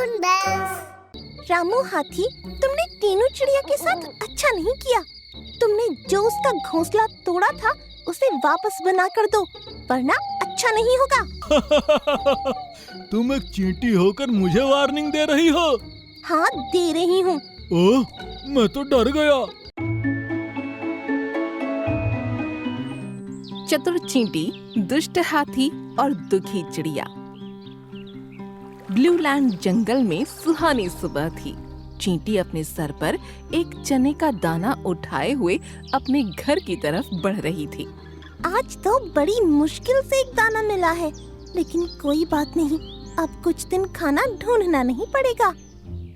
Balloon bells. Ramu हाथी, तुमने टीनू चिड़िया के साथ अच्छा नहीं किया। तुमने जो उसका घोंसला तोड़ा था उसे वापस बना कर दो, वरना अच्छा नहीं होगा। तुम एक चींटी होकर मुझे वार्निंग दे रही हो? हाँ, दे रही हूँ। ओह, मैं तो डर गया। चतुर चींटी, दुष्ट हाथी और दुखी चिड़िया। ब्लू लैंड जंगल में सुहानी सुबह थी। चींटी अपने सर पर एक चने का दाना उठाए हुए अपने घर की तरफ बढ़ रही थी। आज तो बड़ी मुश्किल से एक दाना मिला है, लेकिन कोई बात नहीं, अब कुछ दिन खाना ढूंढना नहीं पड़ेगा।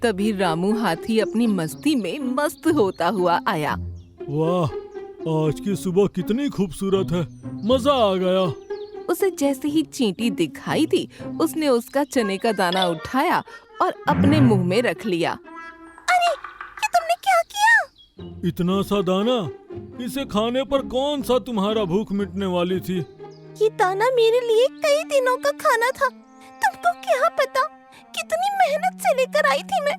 तभी रामू हाथी अपनी मस्ती में मस्त होता हुआ आया। वाह, आज की सुबह कितनी खूबसूरत है, मजा आ गया। उसे जैसे ही चींटी दिखाई दी, उसने उसका चने का दाना उठाया और अपने मुंह में रख लिया। अरे, ये तुमने क्या किया? इतना सा दाना, इसे खाने पर कौन सा तुम्हारा भूख मिटने वाली थी? ये दाना मेरे लिए कई दिनों का खाना था। तुमको क्या पता कितनी मेहनत से लेकर आई थी मैं।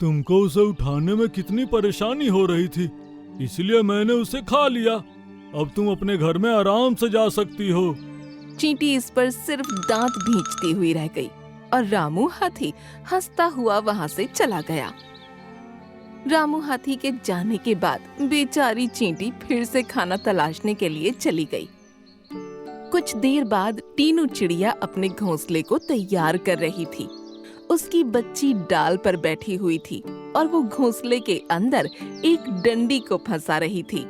तुमको उसे उठाने में कितनी परेशानी हो रही थी, इसलिए मैंने उसे खा लिया। अब तुम अपने घर में आराम से जा सकती हो। चींटी इस पर सिर्फ दांत भींचती हुई रह गई और रामू हाथी हंसता हुआ वहां से चला गया। रामू हाथी के जाने के बाद बेचारी चींटी फिर से खाना तलाशने के लिए चली गई। कुछ देर बाद टीनू चिड़िया अपने घोंसले को तैयार कर रही थी। उसकी बच्ची डाल पर बैठी हुई थी और वो घोंसले के अंदर एक डंडी को फंसा रही थी।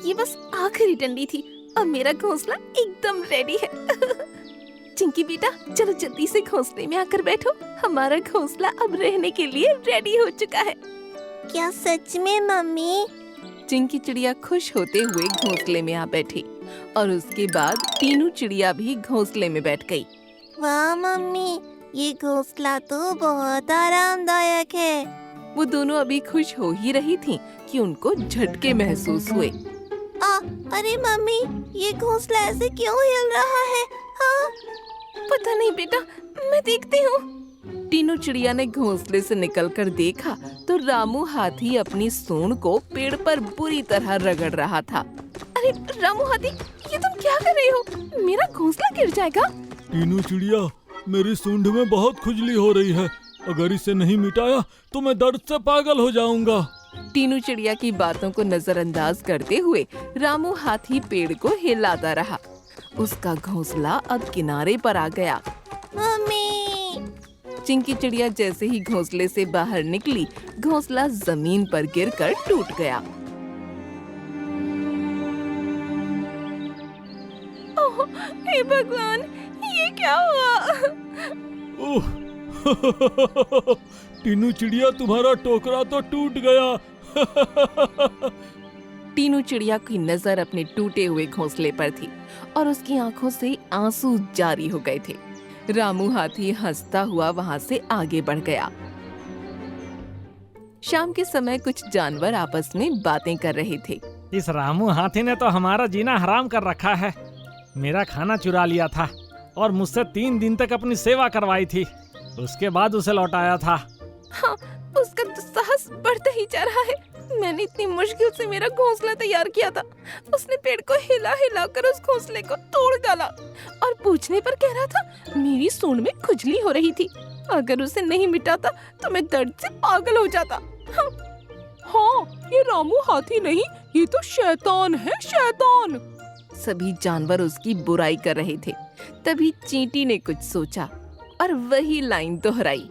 ये बस आखिरी डंडी थी, अब मेरा घोंसला एकदम रेडी है। चिंकी बेटा, चलो जल्दी से घोंसले में आकर बैठो। हमारा घोंसला अब रहने के लिए रेडी हो चुका है। क्या सच में मम्मी? चिंकी चिड़िया खुश होते हुए घोंसले में आ बैठी और उसके बाद टीनू चिड़िया भी घोंसले में बैठ गई। वाह मम्मी, ये घोंसला तो बहुत आरामदायक है। वो दोनों अभी खुश हो ही रही थीं कि उनको झटके महसूस हुए। अरे मम्मी, ये घोंसला ऐसे क्यों हिल रहा है? हाँ? पता नहीं बेटा, मैं देखती हूँ। टीनू चिड़िया ने घोंसले से निकलकर देखा तो रामू हाथी अपनी सूंड को पेड़ पर बुरी तरह रगड़ रहा था। अरे रामू हाथी, ये तुम क्या कर रहे हो? मेरा घोंसला गिर जाएगा। टीनू चिड़िया, मेरी सूंड में बहुत खुजली हो रही है। अगर इसे नहीं मिटाया तो मैं दर्द से पागल हो जाऊंगा। टीनू चिड़िया की बातों को नजरअंदाज करते हुए रामू हाथी पेड़ को हिलाता रहा। उसका घोंसला अब किनारे पर आ गया। मम्मी! चिंकी चिड़िया जैसे ही घोंसले से बाहर निकली, घोंसला जमीन पर गिरकर टूट गया। ओह, हे भगवान, ये क्या हुआ? ओह, टीनू चिड़िया, तुम्हारा टोकरा तो टूट गया। टीनू चिड़िया की नजर अपने टूटे हुए घोंसले पर थी और उसकी आंखों से आंसू जारी हो गए थे। रामू हाथी हंसता हुआ वहां से आगे बढ़ गया। शाम के समय कुछ जानवर आपस में बातें कर रहे थे। इस रामू हाथी ने तो हमारा जीना हराम कर रखा है। मेरा खाना चुरा लिया था और मुझसे 3 दिन तक अपनी सेवा करवाई थी। उसके बाद उसे लौटाया था। हाँ, उसका दुस्साहस बढ़ता ही जा रहा है। मैंने इतनी मुश्किल से मेरा घोंसला तैयार किया था। उसने पेड़ को हिला हिला कर उस घोंसले को तोड़ डाला और पूछने पर कह रहा था मेरी सूंड में खुजली हो रही थी। अगर उसे नहीं मिटाता तो मैं दर्द से पागल हो जाता। हाँ, ये रामू हाथी नहीं, ये तो शैतान है, शैतान। सभी जानवर उसकी बुराई कर रहे थे। तभी चींटी ने कुछ सोचा और वही लाइन दोहराई।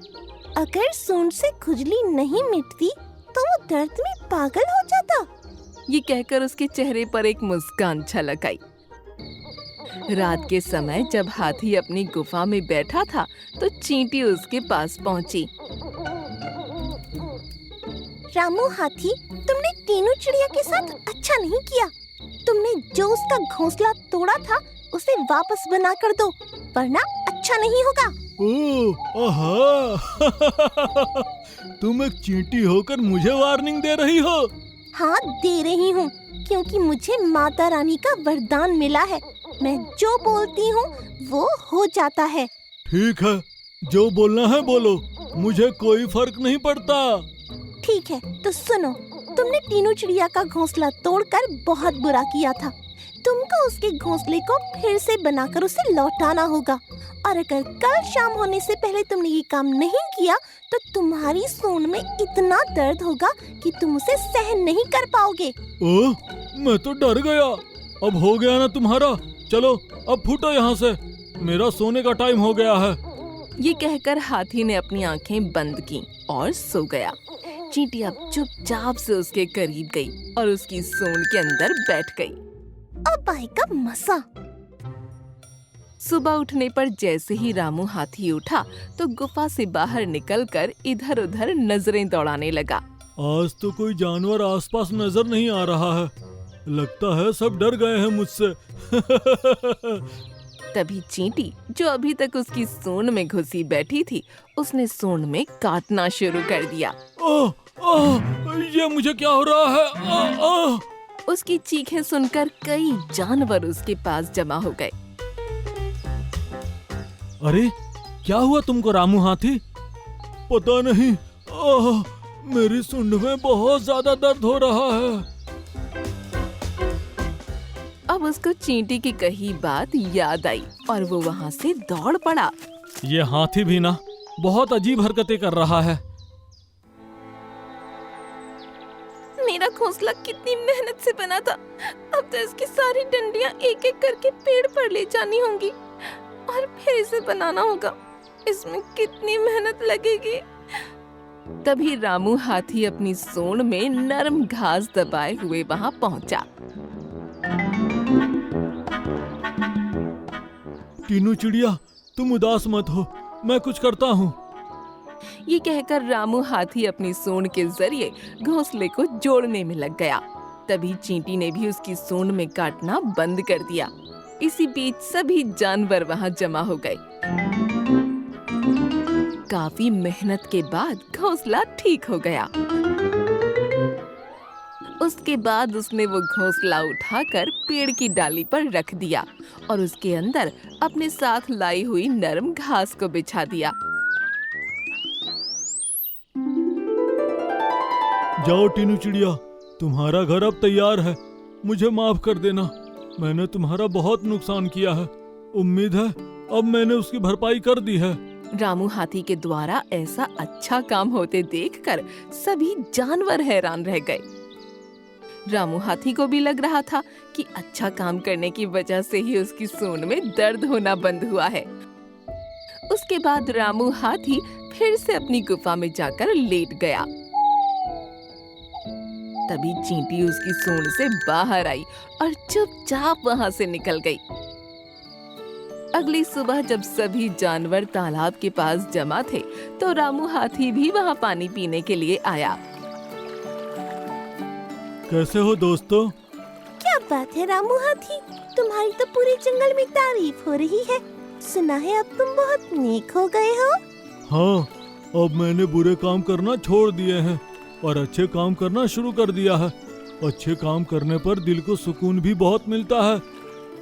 अगर सूंड से खुजली नहीं मिटती तो वो दर्द में पागल हो जाता। ये कहकर उसके चेहरे पर एक मुस्कान छलक आई। रात के समय जब हाथी अपनी गुफा में बैठा था तो चींटी उसके पास पहुंची। रामू हाथी, तुमने टीनू चिड़िया के साथ अच्छा नहीं किया। तुमने जो उसका घोंसला तोड़ा था उसे वापस बना कर दो, वरना अच्छा नहीं होगा। ओह, आहा। तुम एक चींटी होकर मुझे वार्निंग दे रही हो? हाँ, दे रही हूँ, क्योंकि मुझे माता रानी का वरदान मिला है। मैं जो बोलती हूँ वो हो जाता है। ठीक है, जो बोलना है बोलो, मुझे कोई फर्क नहीं पड़ता। ठीक है, तो सुनो, तुमने टीनू चिड़िया का घोंसला तोड़कर बहुत बुरा किया था। तुमको उसके घोंसले को फिर से बनाकर उसे लौटाना होगा, और अगर कल शाम होने से पहले तुमने ये काम नहीं किया तो तुम्हारी सूंड में इतना दर्द होगा कि तुम उसे सहन नहीं कर पाओगे। ओह, मैं तो डर गया। अब हो गया ना तुम्हारा, चलो अब फूटो यहाँ से, मेरा सोने का टाइम हो गया है। ये कहकर हाथी ने अपनी आंखें बंद की और सो गया। चींटी अब चुपचाप से उसके करीब गई और उसकी सूंड के अंदर बैठ गई। अब आएगा मजा। सुबह उठने पर जैसे ही रामू हाथी उठा तो गुफा से बाहर निकलकर इधर उधर नजरें दौड़ाने लगा। आज तो कोई जानवर आसपास नजर नहीं आ रहा है, लगता है सब डर गए हैं मुझसे। तभी चींटी, जो अभी तक उसकी सूंड में घुसी बैठी थी, उसने सूंड में काटना शुरू कर दिया। ये मुझे क्या हो रहा है? उसकी चीखें सुनकर कई जानवर उसके पास जमा हो गए। अरे क्या हुआ तुमको रामू हाथी? पता नहीं, मेरी सूंड में बहुत ज्यादा दर्द हो रहा है। अब उसको चींटी की कही बात याद आई और वो वहाँ से दौड़ पड़ा। ये हाथी भी ना बहुत अजीब हरकतें कर रहा है। मेरा घोंसला कितनी मेहनत से बना था, अब तो इसकी सारी डंडियां एक एक करके पेड़ पर ले जानी होंगी और फिर इसे बनाना होगा। इसमें कितनी मेहनत लगेगी। तभी रामू हाथी अपनी सूंड में नरम घास दबाए हुए वहाँ पहुँचा। टीनू चिड़िया, तुम उदास मत हो, मैं कुछ करता हूँ। ये कहकर रामू हाथी अपनी सूंड के जरिए घोंसले को जोड़ने में लग गया। तभी चींटी ने भी उसकी सूंड में काटना बंद कर दिया। इसी बीच सभी जानवर वहाँ जमा हो गए। काफी मेहनत के बाद घोंसला ठीक हो गया। उसके बाद उसने वो घोंसला उठाकर पेड़ की डाली पर रख दिया और उसके अंदर अपने साथ लाई हुई नरम घास को बिछा दिया। जाओ टीनू चिड़िया, तुम्हारा घर अब तैयार है। मुझे माफ कर देना, मैंने तुम्हारा बहुत नुकसान किया है। उम्मीद है अब मैंने उसकी भरपाई कर दी है। रामू हाथी के द्वारा ऐसा अच्छा काम होते देखकर सभी जानवर हैरान रह गए। रामू हाथी को भी लग रहा था कि अच्छा काम करने की वजह से ही उसकी सूंड में दर्द होना बंद हुआ है। उसके बाद रामू हाथी फिर से अपनी गुफा में जाकर लेट गया। तभी चींटी उसकी सूंड से बाहर आई और चुपचाप वहां से निकल गई। अगली सुबह जब सभी जानवर तालाब के पास जमा थे तो रामू हाथी भी वहां पानी पीने के लिए आया। कैसे हो दोस्तों? क्या बात है रामू हाथी, तुम्हारी तो पूरे जंगल में तारीफ हो रही है। सुना है अब तुम बहुत नेक हो गए हो। हाँ, अब मैंने बुरे काम करना छोड़ दिए हैं और अच्छे काम करना शुरू कर दिया है। अच्छे काम करने पर दिल को सुकून भी बहुत मिलता है।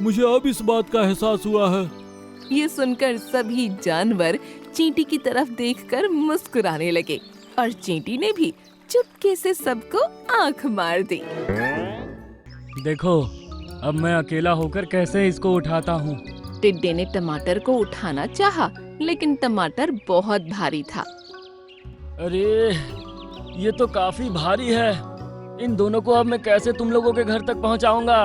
मुझे अब इस बात का एहसास हुआ है। ये सुनकर सभी जानवर चींटी की तरफ देखकर मुस्कुराने लगे और चींटी ने भी चुपके से सबको आंख मार दी। देखो, अब मैं अकेला होकर कैसे इसको उठाता हूँ। टिड्डे ने टमाटर को उठाना चाहा, लेकिन टमाटर बहुत भारी था। अरे, ये तो काफी भारी है। इन दोनों को अब मैं कैसे तुम लोगों के घर तक पहुँचाऊंगा।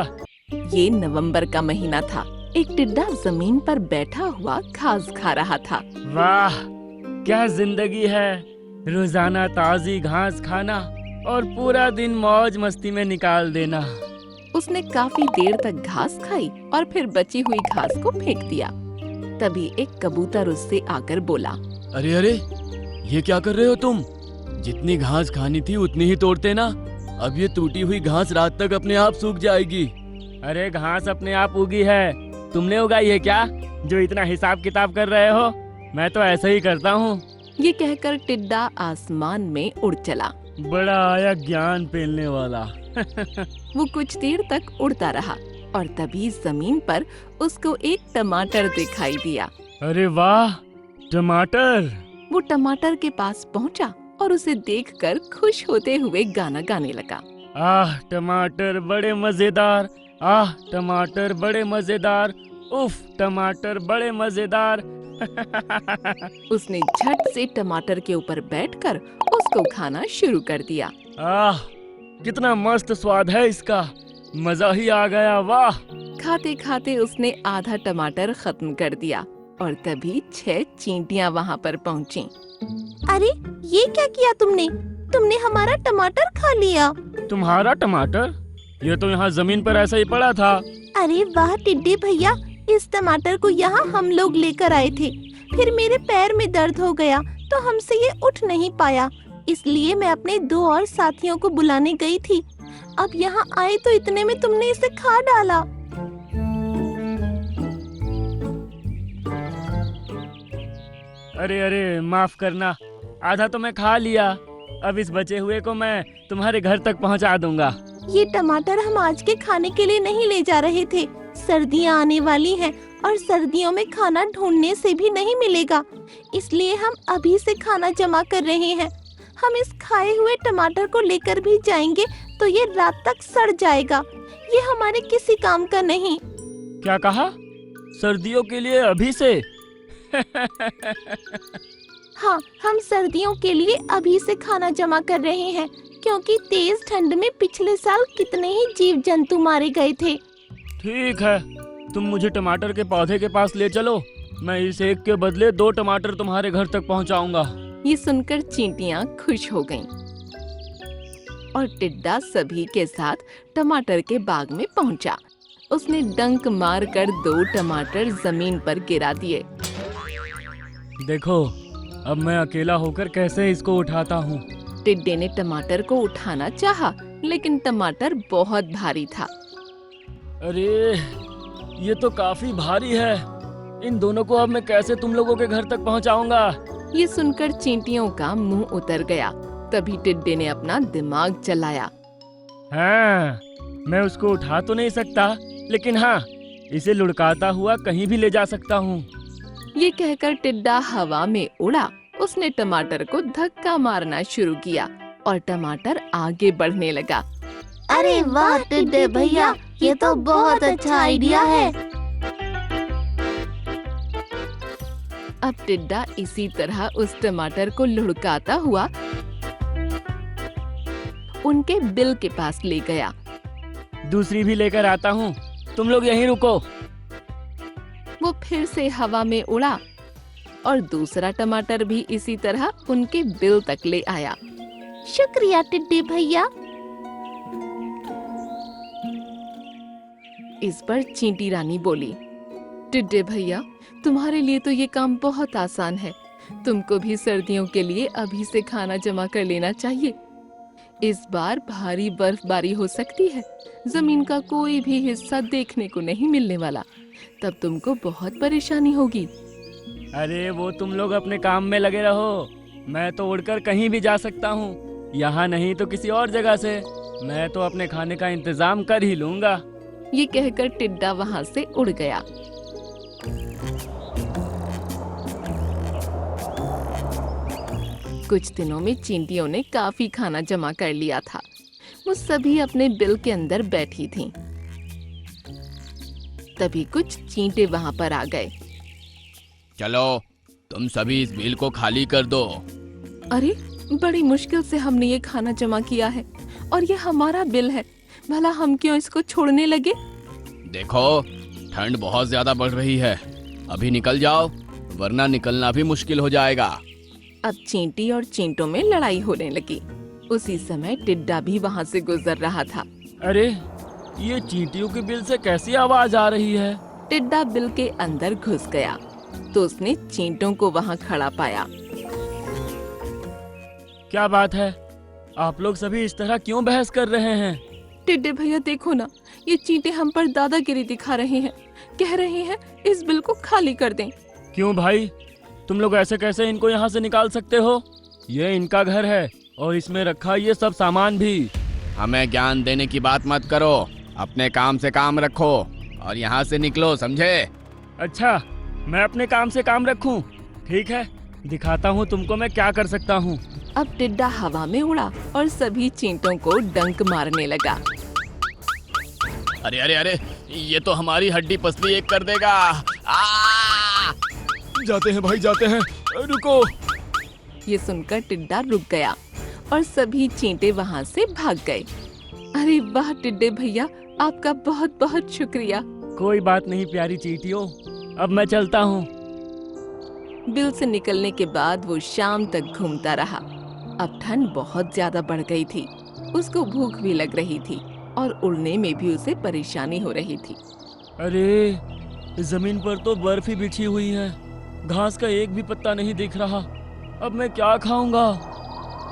ये नवंबर का महीना था। एक टिड्डा जमीन पर बैठा हुआ घास खा रहा था। वाह, क्या जिंदगी है। रोजाना ताजी घास खाना और पूरा दिन मौज मस्ती में निकाल देना। उसने काफी देर तक घास खाई और फिर बची हुई घास को फेंक दिया। तभी एक कबूतर उससे आकर बोला, अरे अरे, ये क्या कर रहे हो तुम? जितनी घास खानी थी उतनी ही तोड़ते ना। अब ये टूटी हुई घास रात तक अपने आप सूख जाएगी। अरे घास अपने आप उगी है, तुमने उगाई है क्या, जो इतना हिसाब किताब कर रहे हो? मैं तो ऐसे ही करता हूँ। ये कहकर टिड्डा आसमान में उड़ चला। बड़ा आया ज्ञान पेलने वाला। वो कुछ देर तक उड़ता रहा और तभी जमीन पर उसको एक टमाटर दिखाई दिया। अरे वाह, टमाटर। वो टमाटर के पास पहुंचा और उसे देखकर खुश होते हुए गाना गाने लगा। आह टमाटर बड़े मजेदार, आह टमाटर बड़े मजेदार, उफ टमाटर बड़े मजेदार। उसने झट से टमाटर के ऊपर बैठकर उसको खाना शुरू कर दिया। आह कितना मस्त स्वाद है इसका, मजा ही आ गया, वाह। खाते खाते उसने आधा टमाटर खत्म कर दिया और तभी 6 चींटियां वहां पर पहुंची। अरे ये क्या किया तुमने? तुमने हमारा टमाटर खा लिया। तुम्हारा टमाटर? ये तो यहाँ जमीन पर ऐसा ही पड़ा था। अरे वाह टिड्डे भैया, इस टमाटर को यहाँ हम लोग लेकर आए थे। फिर मेरे पैर में दर्द हो गया तो हमसे ये उठ नहीं पाया, इसलिए मैं अपने 2 और साथियों को बुलाने गई थी। अब यहाँ आए तो इतने में तुमने इसे खा डाला। अरे अरे माफ करना, आधा तो मैं खा लिया। अब इस बचे हुए को मैं तुम्हारे घर तक पहुंचा दूंगा। ये टमाटर हम आज के खाने के लिए नहीं ले जा रहे थे। सर्दियाँ आने वाली हैं और सर्दियों में खाना ढूंढने से भी नहीं मिलेगा, इसलिए हम अभी से खाना जमा कर रहे हैं। हम इस खाए हुए टमाटर को लेकर भी जाएंगे तो ये रात तक सड़ जाएगा। ये हमारे किसी काम का नहीं। क्या कहा? सर्दियों के लिए अभी से? हाँ, हम सर्दियों के लिए अभी से खाना जमा कर रहे हैं, क्योंकि तेज ठंड में पिछले साल कितने ही जीव जंतु मारे गए थे। ठीक है, तुम मुझे टमाटर के पौधे के पास ले चलो। मैं इस एक के बदले 2 टमाटर तुम्हारे घर तक पहुंचाऊंगा। ये सुनकर चींटियां खुश हो गईं और टिड्डा सभी के साथ टमाटर के बाग में पहुंचा। उसने डंक मारकर 2 टमाटर जमीन पर गिरा दिए। देखो, अब मैं अकेला होकर कैसे इसको उठाता हूँ। टिड्डे ने टमाटर को उठाना चाहा, लेकिन टमाटर बहुत भारी था। अरे ये तो काफी भारी है। इन दोनों को अब मैं कैसे तुम लोगों के घर तक पहुँचाऊंगा? ये सुनकर चींटियों का मुंह उतर गया। तभी टिड्डे ने अपना दिमाग चलाया। हाँ, मैं उसको उठा तो नहीं सकता, लेकिन हाँ, इसे लुढ़काता हुआ कहीं भी ले जा सकता हूँ। ये कहकर टिड्डा हवा में उड़ा। उसने टमाटर को धक्का मारना शुरू किया और टमाटर आगे बढ़ने लगा। अरे वाह टिड्डे भैया, ये तो बहुत अच्छा आइडिया है। अब टिड्डा इसी तरह उस टमाटर को लुढ़काता हुआ उनके बिल के पास ले गया। दूसरी भी लेकर आता हूँ, तुम लोग यहीं रुको। वो फिर से हवा में उड़ा और दूसरा टमाटर भी इसी तरह उनके बिल तक ले आया। शुक्रिया टिड्डे भैया। इस पर चींटी रानी बोली, टिड्डे भैया, तुम्हारे लिए तो ये काम बहुत आसान है। तुमको भी सर्दियों के लिए अभी से खाना जमा कर लेना चाहिए। इस बार भारी बर्फबारी हो सकती है, जमीन का कोई भी हिस्सा देखने को नहीं मिलने वाला। तब तुमको बहुत परेशानी होगी। अरे वो तुम लोग अपने काम में लगे रहो, मैं तो उड़कर कहीं भी जा सकता हूँ। यहाँ नहीं तो किसी और जगह से। मैं तो अपने खाने का इंतजाम कर ही लूंगा। ये कहकर टिड्डा वहाँ से उड़ गया। कुछ दिनों में चींटियों ने काफी खाना जमा कर लिया था। वो सभी अपने बिल के अंदर बैठी थीं। तभी कुछ चींटे वहाँ पर आ गए। चलो, तुम सभी इस बिल को खाली कर दो। अरे, बड़ी मुश्किल से हमने ये खाना जमा किया है और ये हमारा बिल है। भला हम क्यों इसको छोड़ने लगे? देखो, ठंड बहुत ज्यादा बढ़ रही है। अभी निकल जाओ, वरना निकलना भी मुश्किल हो जाएगा। अब चींटी और चींटों में लड़ाई होने लगी। उसी समय टिड्डा भी वहाँ से गुजर रहा था। अरे, ये चींटियों के बिल से कैसी आवाज आ रही है? टिड्डा बिल के अंदर घुस गया तो उसने चींटों को वहाँ खड़ा पाया। क्या बात है? आप लोग सभी इस तरह क्यों बहस कर रहे हैं? टिड्डे भैया देखो ना, ये चींटे हम पर दादागिरी दिखा रहे हैं। कह रहे हैं इस बिल को खाली कर दें। क्यों भाई, तुम लोग ऐसे कैसे इनको यहाँ से निकाल सकते हो? ये इनका घर है और इसमें रखा ये सब सामान भी। हमें ज्ञान देने की बात मत करो, अपने काम से काम रखो और यहाँ से निकलो, समझे? अच्छा, मैं अपने काम से काम रखूं? ठीक है, दिखाता हूँ तुमको मैं क्या कर सकता हूँ। अब टिड्डा हवा में उड़ा और सभी चींटों को डंक मारने लगा। अरे अरे अरे, ये तो हमारी हड्डी पसली एक कर देगा। जाते हैं भाई, जाते हैं, रुको। ये सुनकर टिड्डा रुक गया और सभी चींटे वहाँ से भाग गए। अरे वाह टिड्डे भैया, आपका बहुत बहुत शुक्रिया। कोई बात नहीं प्यारी चींटियों, अब मैं चलता हूँ। बिल से निकलने के बाद वो शाम तक घूमता रहा। अब ठंड बहुत ज्यादा बढ़ गई थी, उसको भूख भी लग रही थी और उड़ने में भी उसे परेशानी हो रही थी। अरे, जमीन पर तो बर्फ ही बिछी हुई है, घास का एक भी पत्ता नहीं दिख रहा। अब मैं क्या खाऊंगा?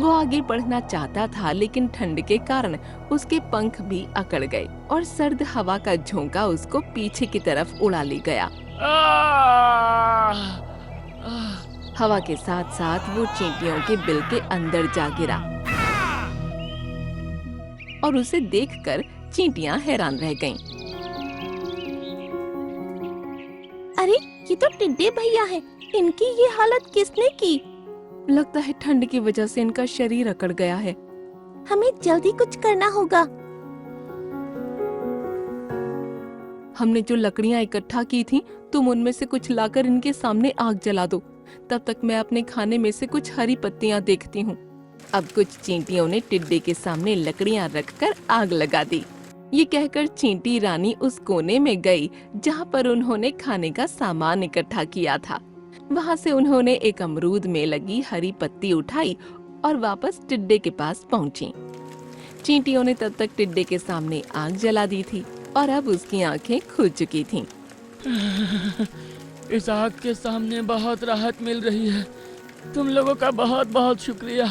वो आगे बढ़ना चाहता था, लेकिन ठंड के कारण उसके पंख भी अकड़ गए और सर्द हवा का झोंका उसको पीछे की तरफ उड़ा ले गया। हवा के साथ साथ वो चींटियों के बिल के अंदर जा गिरा और उसे देखकर चींटियां हैरान रह गईं। अरे ये तो टिड्डे भैया हैं, इनकी ये हालत किसने की? लगता है ठंड की वजह से इनका शरीर अकड़ गया है। हमें जल्दी कुछ करना होगा। हमने जो लकड़ियां इकट्ठा की थी, तुम उनमें से कुछ लाकर इनके सामने आग जला दो। तब तक मैं अपने खाने में से कुछ हरी पत्तियां देखती हूँ। अब कुछ चींटियों ने टिड्डे के सामने लकड़ियां रखकर आग लगा दी। ये कहकर चींटी रानी उस कोने में गई जहाँ पर उन्होंने खाने का सामान इकट्ठा किया था। वहाँ से उन्होंने एक अमरूद में लगी हरी पत्ती उठाई और वापस टिड्डे के पास पहुँची। चींटियों ने तब तक टिड्डे के सामने आग जला दी थी और अब उसकी आंखें खुल चुकी थीं। इस आग के सामने बहुत राहत मिल रही है। तुम लोगों का बहुत बहुत शुक्रिया।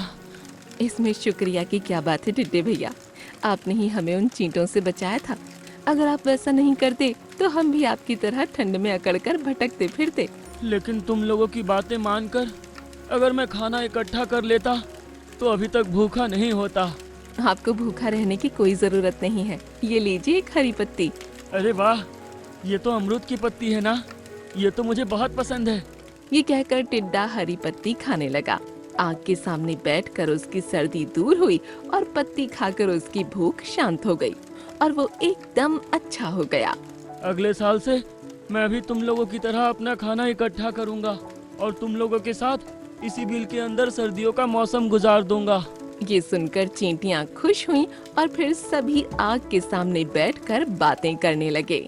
इसमें शुक्रिया की क्या बात है टिड्डे भैया, आपने ही हमें उन चींटों से बचाया था। अगर आप वैसा नहीं करते तो हम भी आपकी तरह ठंड में अकड़कर भटकते फिरते। लेकिन तुम लोगों की बातें मानकर अगर मैं खाना इकट्ठा कर लेता तो अभी तक भूखा नहीं होता। आपको भूखा रहने की कोई जरूरत नहीं है। ये लीजिए एक हरी पत्ती। अरे वाह, ये तो अमरूद की पत्ती है ना, ये तो मुझे बहुत पसंद है। ये कहकर टिड्डा हरी पत्ती खाने लगा। आग के सामने बैठकर उसकी सर्दी दूर हुई और पत्ती खाकर उसकी भूख शांत हो गई और वो एकदम अच्छा हो गया। अगले साल से मैं भी तुम लोगों की तरह अपना खाना इकट्ठा करूंगा और तुम लोगों के साथ इसी बिल के अंदर सर्दियों का मौसम गुजार दूंगा। ये सुनकर चींटियां खुश हुईं और फिर सभी आग के सामने बैठकर बातें करने लगे।